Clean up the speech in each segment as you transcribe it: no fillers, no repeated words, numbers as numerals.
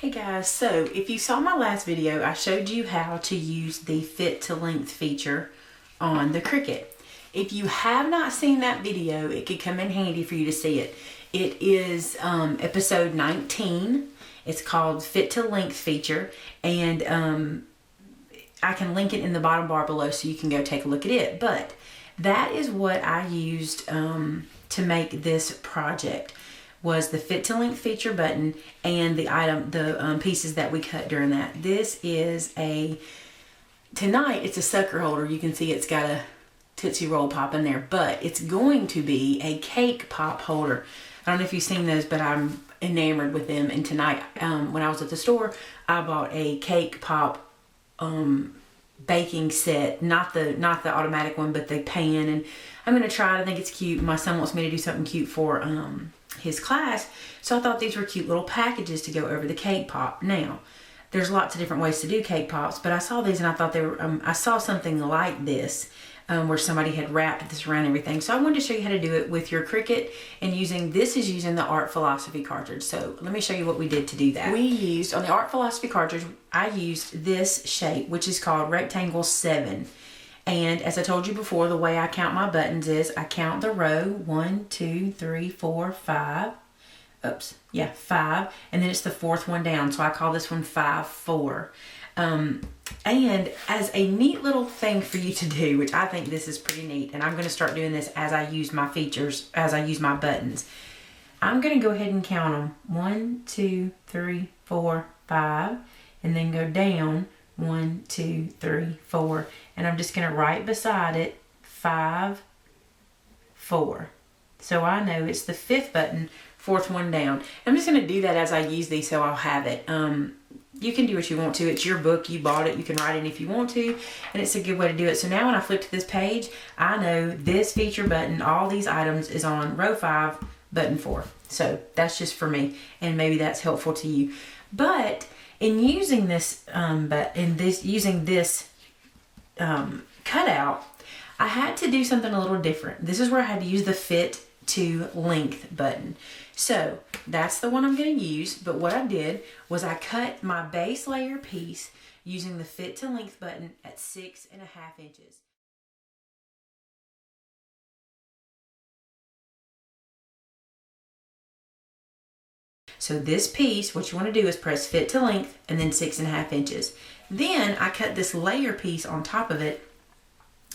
Hey guys, so if you saw my last video, I showed you how to use the fit to length feature on the Cricut. If you have not seen that video, it could come in handy for you to see it. It is episode 19. It's called Fit to Length feature, and I can link it in the bottom bar below so you can go take a look at it. But that is what I used to make this project. Was the fit to length feature button and the pieces that we cut during that. This is tonight it's a sucker holder. You can see it's got a Tootsie Roll Pop in there, but it's going to be a cake pop holder. I don't know if you've seen those, but I'm enamored with them. And tonight, when I was at the store, I bought a cake pop baking set, not the automatic one, but the pan, and I'm gonna try it. I think it's cute. My son wants me to do something cute for his class, so I thought these were cute little packages to go over the cake pop. Now, there's lots of different ways to do cake pops, but I saw these and I thought they were, I saw something like this where somebody had wrapped this around everything. So I wanted to show you how to do it with your Cricut, and using the Art Philosophy cartridge. So let me show you what we did to do that. We used, on the Art Philosophy cartridge, I used this shape, which is called Rectangle 7. And as I told you before, the way I count my buttons is I count the row 1, 2, 3, 4, 5. Oops, yeah, 5. And then it's the fourth one down. So I call this one 5, 4. And as a neat little thing for you to do, which I think this is pretty neat, and I'm going to start doing this as I use my features, as I use my buttons. I'm going to go ahead and count them. 1, 2, 3, 4, 5. And then go down 1, 2, 3, 4. And I'm just going to write beside it 5, 4. So I know it's the fifth button, fourth one down. I'm just going to do that as I use these, so I'll have it. You can do what you want to. It's your book. You bought it. You can write it if you want to. And it's a good way to do it. So now when I flip to this page, I know this feature button, all these items, is on row 5, button 4. So that's just for me. And maybe that's helpful to you. But in using this, cutout, I had to do something a little different. This is where I had to use the fit to length button. So that's the one I'm going to use. But what I did was I cut my base layer piece using the fit to length button at 6.5 inches. So this piece, what you want to do is press fit to length and then 6.5 inches. Then I cut this layer piece on top of it,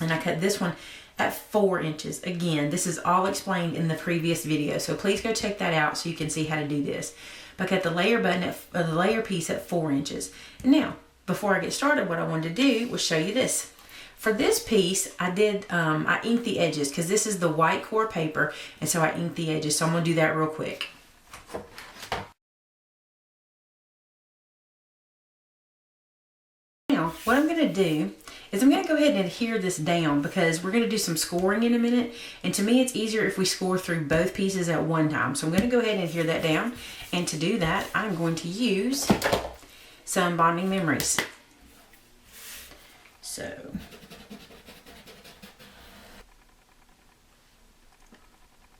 and I cut this one at 4 inches. Again, this is all explained in the previous video, so please go check that out so you can see how to do this. But I cut the layer piece at 4 inches. And now, before I get started, what I wanted to do was show you this. For this piece, I inked the edges because this is the white core paper, and so I inked the edges. So I'm going to do that real quick. Now, what I'm going to do is I'm going to go ahead and adhere this down because we're going to do some scoring in a minute. And to me, it's easier if we score through both pieces at one time. So I'm going to go ahead and adhere that down. And to do that, I'm going to use some bonding memories. So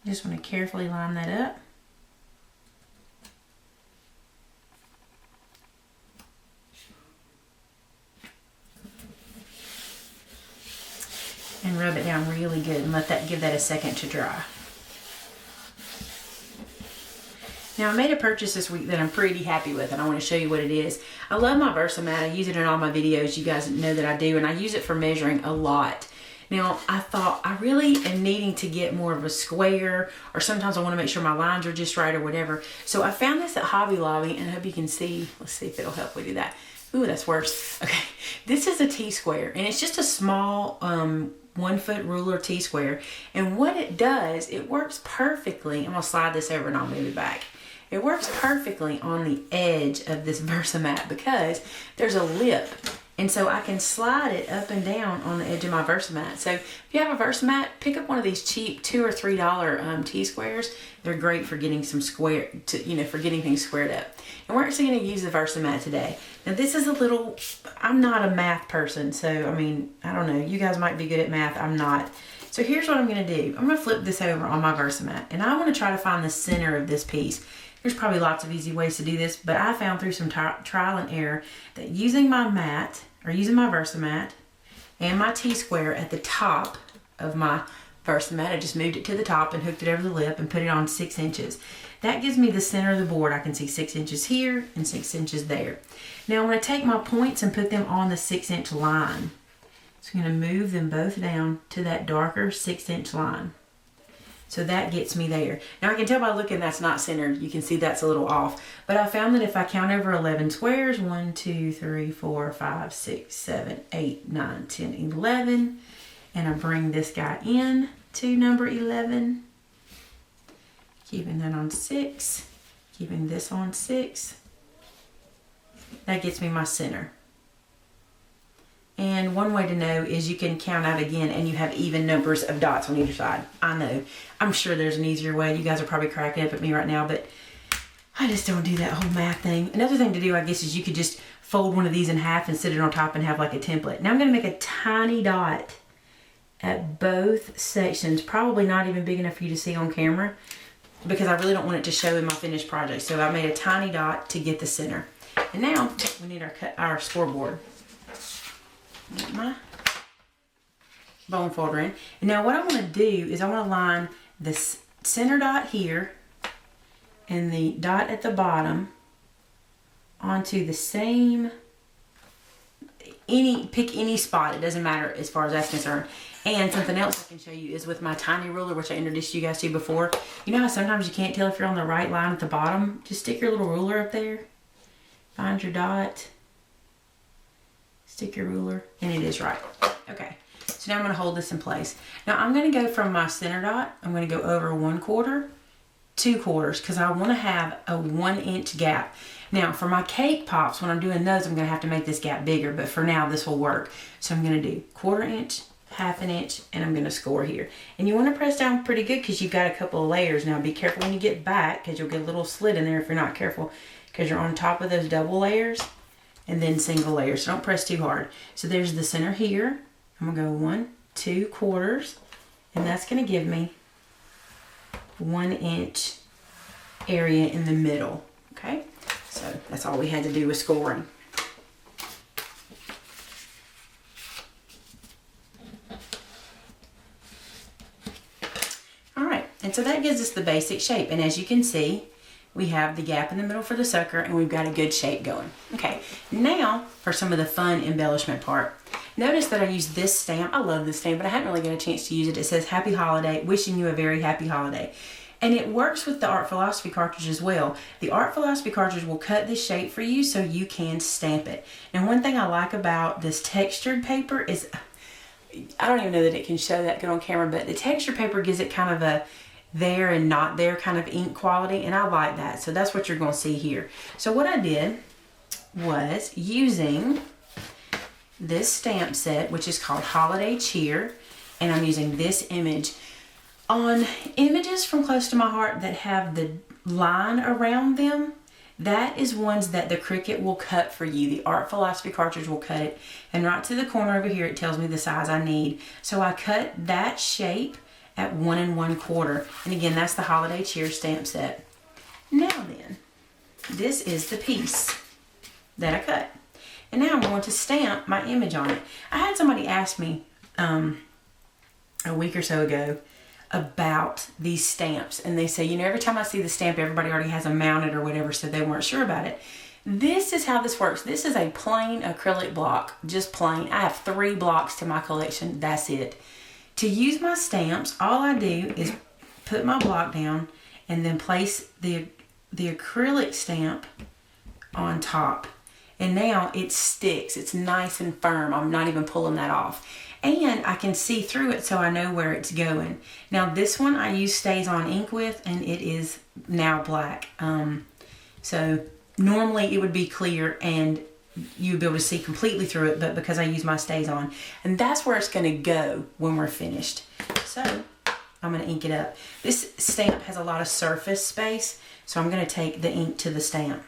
just want to carefully line that up. And rub it down really good and give that a second to dry. Now I made a purchase this week that I'm pretty happy with, and I want to show you what it is. I love my Versamat. I use it in all my videos. You guys know that I do, and I use it for measuring a lot. Now I thought I really am needing to get more of a square, or sometimes I want to make sure my lines are just right or whatever. So I found this at Hobby Lobby, and I hope you can see. Let's see if it'll help me do that. Ooh, that's worse. Okay, this is a T-square, and it's just a small 1-foot ruler T-square. And what it does, it works perfectly. I'm gonna slide this over and I'll move it back. It works perfectly on the edge of this Versamat because there's a lip. And so I can slide it up and down on the edge of my Versamat. So if you have a Versamat, pick up one of these cheap $2 or $3 T-squares. They're great for getting some for getting things squared up. And we're actually going to use the Versamat today. Now this is I'm not a math person, so I mean, I don't know. You guys might be good at math. I'm not. So here's what I'm going to do. I'm going to flip this over on my Versamat, and I want to try to find the center of this piece. There's probably lots of easy ways to do this, but I found through some trial and error that using my mat, or using my Versamat, and my T-square at the top of my Versamat, I just moved it to the top and hooked it over the lip and put it on 6 inches. That gives me the center of the board. I can see 6 inches here and 6 inches there. Now I'm going to take my points and put them on the 6-inch line. So I'm going to move them both down to that darker 6-inch line. So that gets me there. Now I can tell by looking that's not centered. You can see that's a little off. But I found that if I count over 11 squares, 1, 2, 3, 4, 5, 6, 7, 8, 9, 10, 11, and I bring this guy in to number 11, keeping that on 6, keeping this on 6. That gets me my center. And one way to know is you can count out again and you have even numbers of dots on either side. I know. I'm sure there's an easier way. You guys are probably cracking up at me right now, but I just don't do that whole math thing. Another thing to do, I guess, is you could just fold one of these in half and sit it on top and have like a template. Now I'm going to make a tiny dot at both sections, probably not even big enough for you to see on camera, because I really don't want it to show in my finished project. So I made a tiny dot to get the center. And now we need our scoreboard. Get my bone folder in. And now what I want to do is I want to line this center dot here and the dot at the bottom onto the same, pick any spot, it doesn't matter as far as that's concerned. And something else I can show you is with my tiny ruler, which I introduced you guys to before. You know how sometimes you can't tell if you're on the right line at the bottom? Just stick your little ruler up there, find your dot, stick your ruler, and it is right. Okay, so now I'm going to hold this in place. Now I'm going to go from my center dot, I'm going to go over 1/4, 2/4, because I want to have a 1-inch gap. Now for my cake pops, when I'm doing those, I'm going to have to make this gap bigger, but for now this will work. So I'm going to do 1/4 inch, 1/2 inch, and I'm going to score here. And you want to press down pretty good because you've got a couple of layers. Now be careful when you get back, because you'll get a little slit in there if you're not careful, because you're on top of those double layers and then single layers. So don't press too hard. So there's the center here. I'm going to go 1, 2/4, and that's going to give me 1-inch area in the middle. Okay, so that's all we had to do with scoring. And so that gives us the basic shape. And as you can see, we have the gap in the middle for the sucker and we've got a good shape going. Okay, now for some of the fun embellishment part. Notice that I used this stamp. I love this stamp, but I hadn't really got a chance to use it. It says Happy Holiday, wishing you a very happy holiday. And it works with the Art Philosophy cartridge as well. The Art Philosophy cartridge will cut this shape for you so you can stamp it. And one thing I like about this textured paper is, I don't even know that it can show that good on camera, but the textured paper gives it kind of a there and not there kind of ink quality, and I like that. So that's what you're going to see here. So what I did was using this stamp set, which is called Holiday Cheer, and I'm using this image. On images from close to my heart that have the line around them, that is ones that the Cricut will cut for you. The Art Philosophy cartridge will cut it, and right to the corner over here it tells me the size I need. So I cut that shape at 1 1/4, and again that's the Holiday Cheer stamp set. Now then, this is the piece that I cut, and now I'm going to stamp my image on it. I had somebody ask me a week or so ago about these stamps, and they say, you know, every time I see the stamp everybody already has them mounted or whatever, so they weren't sure about it. This is how this works. This is a plain acrylic block, just plain. I have 3 blocks to my collection, that's it. To use my stamps, all I do is put my block down and then place the acrylic stamp on top. And now it sticks. It's nice and firm. I'm not even pulling that off. And I can see through it so I know where it's going. Now this one I use Stays On ink with, and it is now black. So normally it would be clear and you'd be able to see completely through it, but because I use my Stays On, and that's where it's going to go when we're finished. So I'm going to ink it up. This stamp has a lot of surface space, so I'm going to take the ink to the stamp.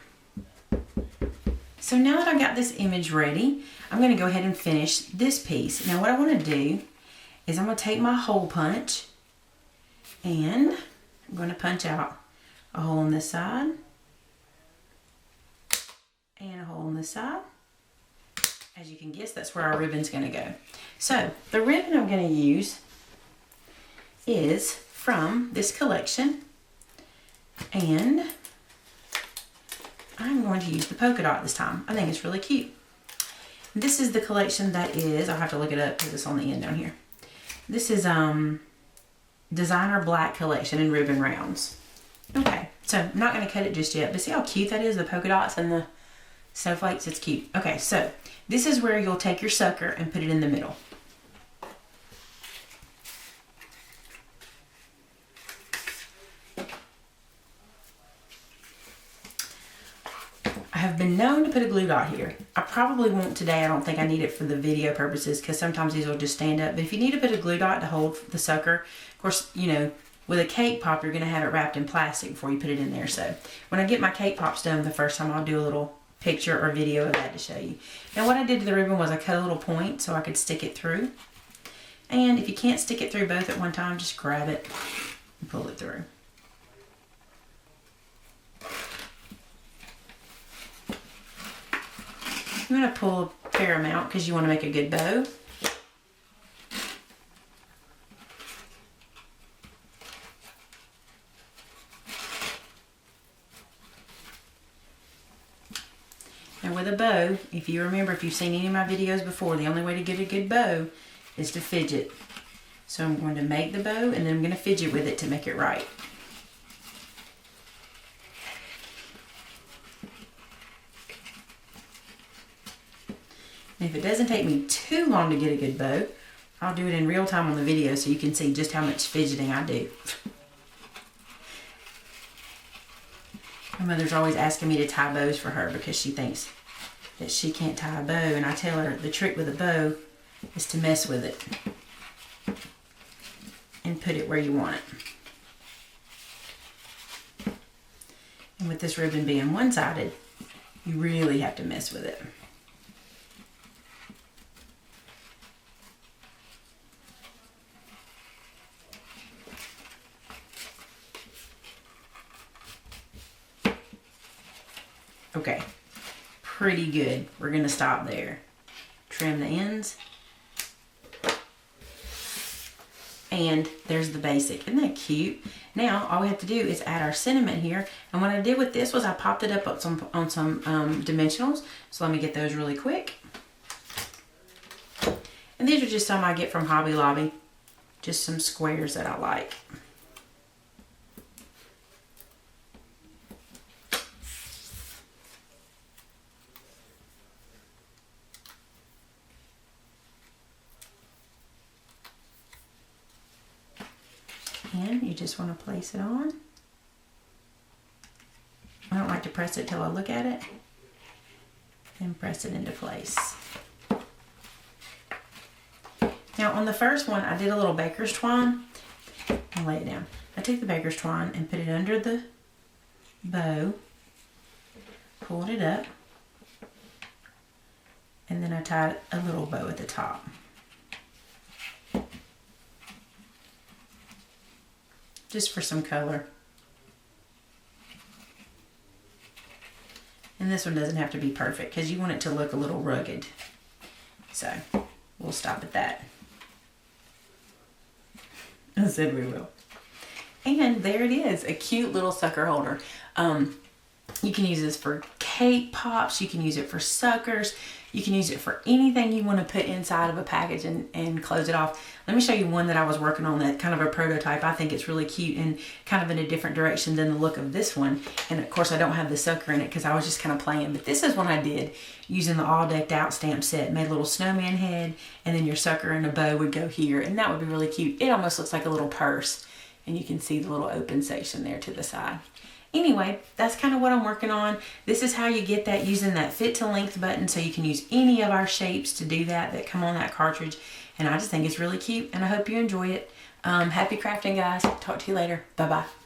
So now that I've got this image ready, I'm going to go ahead and finish this piece. Now what I want to do is I'm going to take my hole punch and I'm going to punch out a hole on this side and a hole on this side. As you can guess, that's where our ribbon's going to go. So the ribbon I'm going to use is from this collection, and I'm going to use the polka dot this time. I think it's really cute. This is the collection that is, I'll have to look it up because it's on the end down here. This is Designer Black Collection in ribbon rounds. Okay, so I'm not going to cut it just yet, but see how cute that is, the polka dots and the snowflakes? It's cute. Okay, so this is where you'll take your sucker and put it in the middle. I have been known to put a glue dot here. I probably won't today. I don't think I need it for the video purposes because sometimes these will just stand up. But if you need to put a glue dot to hold the sucker, of course, you know, with a cake pop, you're going to have it wrapped in plastic before you put it in there. So when I get my cake pops done the first time, I'll do a little picture or video of that to show you. Now what I did to the ribbon was I cut a little point so I could stick it through. And if you can't stick it through both at one time, just grab it and pull it through. You want to pull a fair amount because you want to make a good bow. And with a bow, if you remember, if you've seen any of my videos before, the only way to get a good bow is to fidget. So I'm going to make the bow and then I'm going to fidget with it to make it right. And if it doesn't take me too long to get a good bow, I'll do it in real time on the video so you can see just how much fidgeting I do. My mother's always asking me to tie bows for her because she thinks that she can't tie a bow, and I tell her the trick with a bow is to mess with it and put it where you want it. And with this ribbon being one-sided, you really have to mess with it. Okay, pretty good. We're gonna stop there. Trim the ends. And there's the basic. Isn't that cute? Now, all we have to do is add our sentiment here. And what I did with this was I popped it up on some dimensionals. So let me get those really quick. And these are just some I get from Hobby Lobby. Just some squares that I like. And you just want to place it on. I don't like to press it till I look at it. And press it into place. Now on the first one, I did a little baker's twine. I'll lay it down. I took the baker's twine and put it under the bow. Pulled it up. And then I tied a little bow at the top. Just for some color. And this one doesn't have to be perfect because you want it to look a little rugged. So we'll stop at that. I said we will. And there it is, a cute little sucker holder. You can use this for cake pops, you can use it for suckers, you can use it for anything you want to put inside of a package and close it off. Let me show you one that I was working on, that kind of a prototype. I think it's really cute and kind of in a different direction than the look of this one. And of course I don't have the sucker in it because I was just kind of playing, but this is one I did using the All Decked Out stamp set. Made a little snowman head and then your sucker and a bow would go here, and that would be really cute. It almost looks like a little purse, and you can see the little open section there to the side. Anyway, that's kind of what I'm working on. This is how you get that using that fit to length button, so you can use any of our shapes to do that come on that cartridge. And I just think it's really cute, and I hope you enjoy it. Happy crafting, guys. Talk to you later. Bye-bye.